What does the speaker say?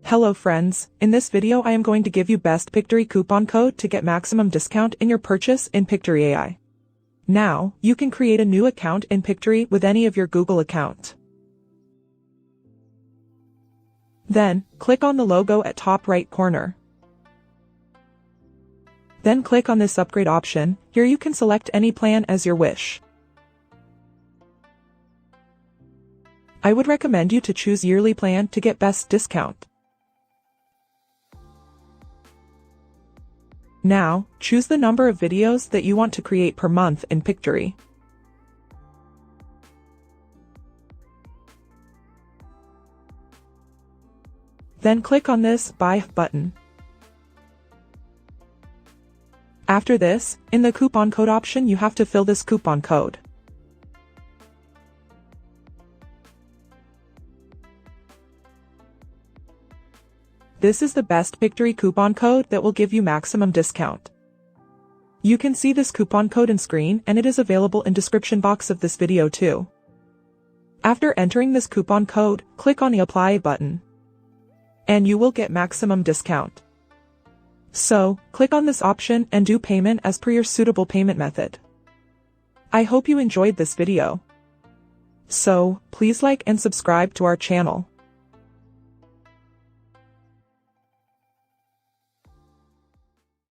Hello friends, in this video I am going to give you best Pictory coupon code to get maximum discount in your purchase in pictory.ai. Now, you can create a new account in Pictory with any of your Google account. Then, click on the logo at top right corner. Then click on this upgrade option. Here you can select any plan as your wish. I would recommend you to choose yearly plan to get best discount. Now, choose the number of videos that you want to create per month in Pictory. Then click on this Buy button. After this, in the coupon code option you have to fill this coupon code. This is the best Pictory coupon code that will give you maximum discount. You can see this coupon code in screen and it is available in description box of this video too. After entering this coupon code, click on the Apply button. And you will get maximum discount. So, click on this option and do payment as per your suitable payment method. I hope you enjoyed this video. So, please like and subscribe to our channel.